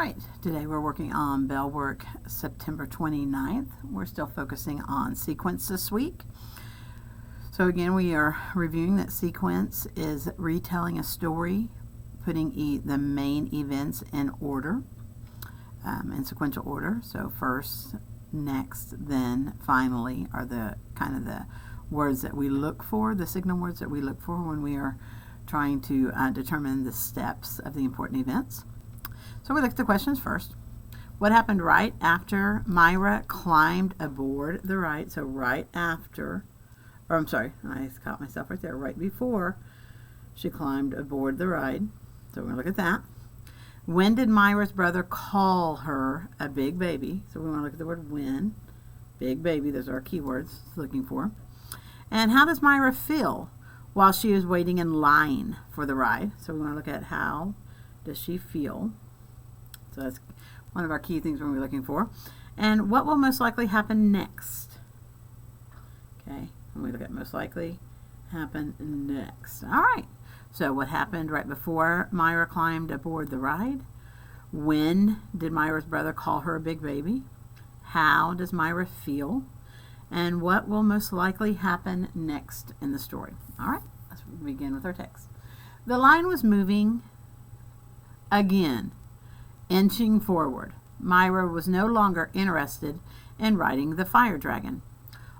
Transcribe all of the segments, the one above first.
right, today we're working on Bellwork September 29th. We're still focusing on sequence this week. So again, we are reviewing that sequence is retelling a story, putting the main events in order, in sequential order. So first, next, then, finally are the kind of the words that we look for, the signal words that we look for when we are trying to determine the steps of the important events. So we look at the questions first. What happened right after Myra climbed aboard the ride? So right after, or I'm sorry, I caught myself right there, right before she climbed aboard the ride. So we're going to look at that. When did Myra's brother call her a big baby? So we want to look at the word when. Big baby, those are our keywords looking for. And how does Myra feel while she is waiting in line for the ride? So we want to look at how does she feel. So that's one of our key things we're looking for. And what will most likely happen next? Okay, when we look at most likely happen next. All right, so what happened right before Myra climbed aboard the ride? When did Myra's brother call her a big baby? How does Myra feel? And what will most likely happen next in the story? All right, let's begin with our text. The line was moving again, inching forward. Myra was no longer interested in riding the fire dragon.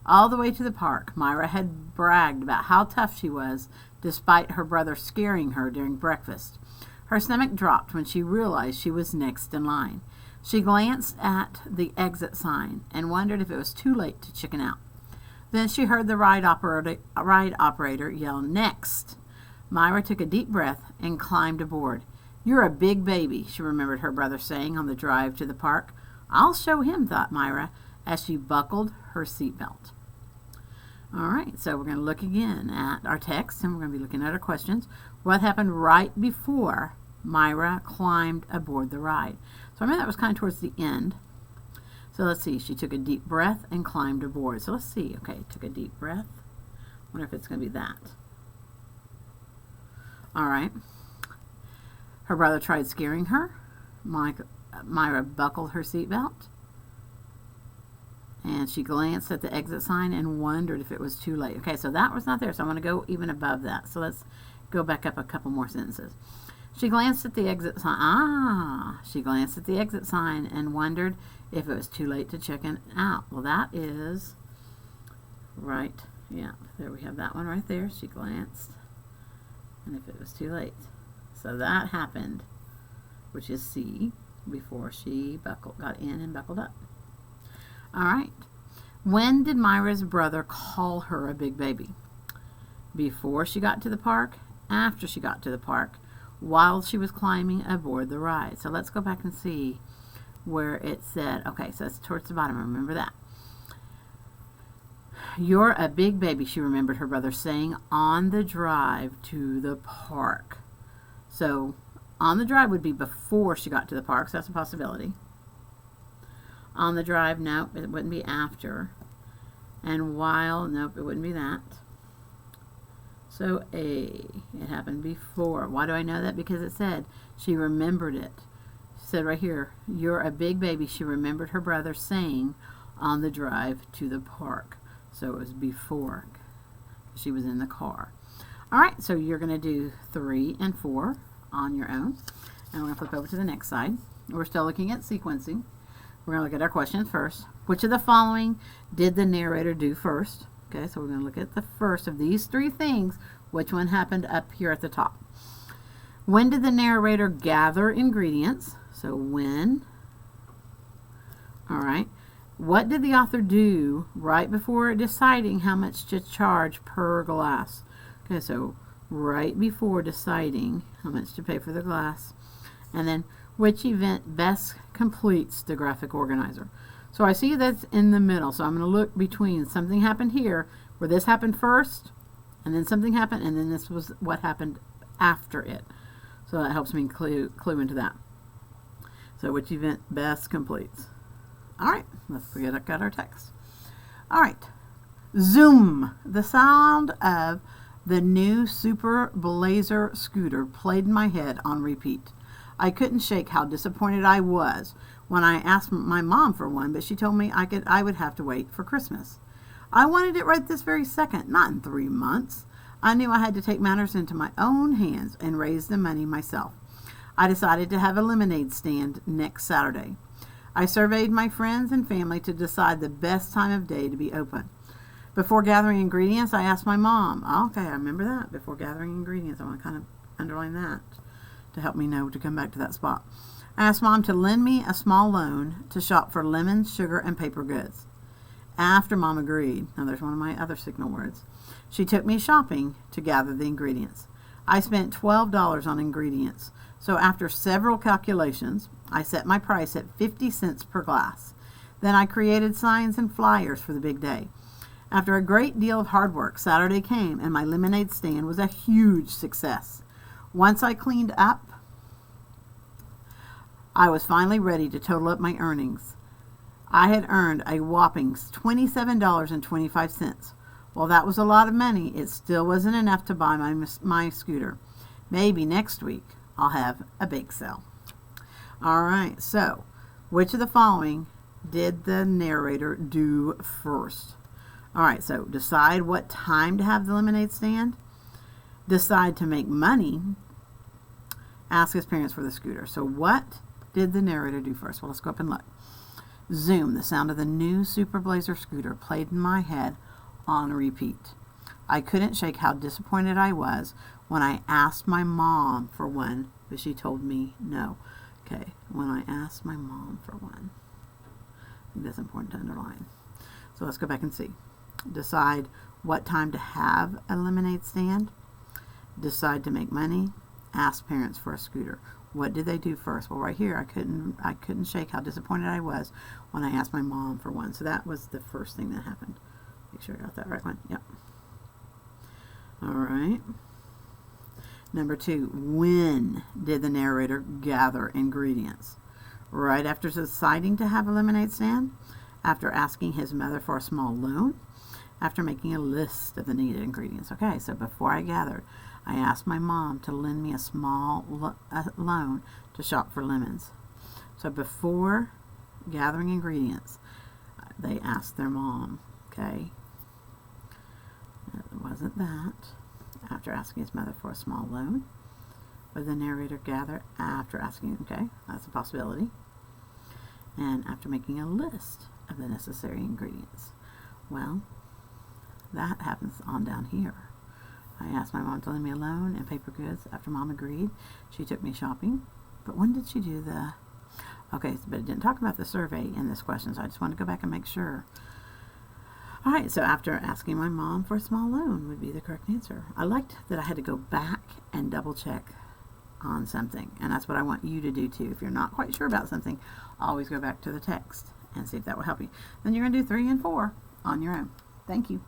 All the way to the park, Myra had bragged about how tough she was despite her brother scaring her during breakfast. Her stomach dropped when she realized she was next in line. She glanced at the exit sign and wondered if it was too late to chicken out. Then she heard the ride operator yell, "Next!" Myra took a deep breath and climbed aboard. "You're a big baby," she remembered her brother saying on the drive to the park. "I'll show him," thought Myra, as she buckled her seatbelt. All right, so we're going to look again at our text, and we're going to be looking at our questions. What happened right before Myra climbed aboard the ride? So I remember that was kind of towards the end. So let's see. She took a deep breath and climbed aboard. So let's see. Okay, took a deep breath. Wonder if it's going to be that. All right. Her brother tried scaring her. Myra buckled her seatbelt. And she glanced at the exit sign and wondered if it was too late. Okay, so that was not there. So I'm going to go even above that. So let's go back up a couple more sentences. She glanced at the exit sign. She glanced at the exit sign and wondered if it was too late to check out. Well, that is right. Yeah, there we have that one right there. She glanced. And if it was too late. So that happened, which is C, before she got in and buckled up. All right. When did Myra's brother call her a big baby? Before she got to the park, after she got to the park, while she was climbing aboard the ride. So let's go back and see where it said, okay, so it's towards the bottom. Remember that. "You're a big baby," she remembered her brother saying on the drive to the park. So on the drive would be before she got to the park, so that's a possibility. On the drive, nope, it wouldn't be after. And while, nope, it wouldn't be that. So A, it happened before. Why do I know that? Because it said she remembered it. It said right here, "You're a big baby," she remembered her brother saying on the drive to the park. So it was before she was in the car. All right, so you're going to do 3 and 4 on your own. And we're going to flip over to the next side. We're still looking at sequencing. We're going to look at our questions first. Which of the following did the narrator do first? Okay, so we're going to look at the first of these 3 things. Which one happened up here at the top? When did the narrator gather ingredients? So when. All right. What did the author do right before deciding how much to charge per glass? Okay, so right before deciding how much to pay for the glass. And then which event best completes the graphic organizer? So I see that's in the middle. So I'm going to look between something happened here where this happened first, and then something happened, and then this was what happened after it. So that helps me clue into that. So which event best completes? All right, let's get our text. All right, zoom. The sound of the new Super Blazer scooter played in my head on repeat. I couldn't shake how disappointed I was when I asked my mom for one, but she told me I would have to wait for Christmas. I wanted it right this very second, not in 3 months. I knew I had to take matters into my own hands and raise the money myself. I decided to have a lemonade stand next Saturday. I surveyed my friends and family to decide the best time of day to be open. Before gathering ingredients, I asked my mom. Okay, I remember that. Before gathering ingredients, I want to kind of underline that to help me know to come back to that spot. I asked Mom to lend me a small loan to shop for lemons, sugar, and paper goods. After Mom agreed, now there's one of my other signal words, she took me shopping to gather the ingredients. I spent $12 on ingredients, so after several calculations, I set my price at 50 cents per glass. Then I created signs and flyers for the big day. After a great deal of hard work, Saturday came and my lemonade stand was a huge success. Once I cleaned up, I was finally ready to total up my earnings. I had earned a whopping $27.25. While that was a lot of money, it still wasn't enough to buy my scooter. Maybe next week I'll have a bake sale. All right, so which of the following did the narrator do first? All right, so decide what time to have the lemonade stand. Decide to make money. Ask his parents for the scooter. So what did the narrator do first? Well, let's go up and look. Zoom, the sound of the new Super Blazer scooter played in my head on repeat. I couldn't shake how disappointed I was when I asked my mom for one, but she told me no. Okay, when I asked my mom for one. I think that's important to underline. So let's go back and see. Decide what time to have a lemonade stand. Decide to make money. Ask parents for a scooter. What did they do first? Well, right here, I couldn't shake how disappointed I was when I asked my mom for one. So that was the first thing that happened. Make sure I got that right one. Yep. All right. Number 2, when did the narrator gather ingredients? Right after deciding to have a lemonade stand, after asking his mother for a small loan, after making a list of the needed ingredients. Okay, so before I gathered, I asked my mom to lend me a small loan to shop for lemons. So before gathering ingredients, they asked their mom. Okay, it wasn't that. After asking his mother for a small loan, but the narrator gather after asking. Okay, that's a possibility. And after making a list of the necessary ingredients. Well, that happens on down here. I asked my mom to lend me a loan and paper goods. After Mom agreed, she took me shopping. But when did she do the... Okay, but it didn't talk about the survey in this question, so I just wanted to go back and make sure. All right, so after asking my mom for a small loan would be the correct answer. I liked that I had to go back and double check on something, and that's what I want you to do too. If you're not quite sure about something, always go back to the text and see if that will help you. Then you're going to do 3 and 4 on your own. Thank you.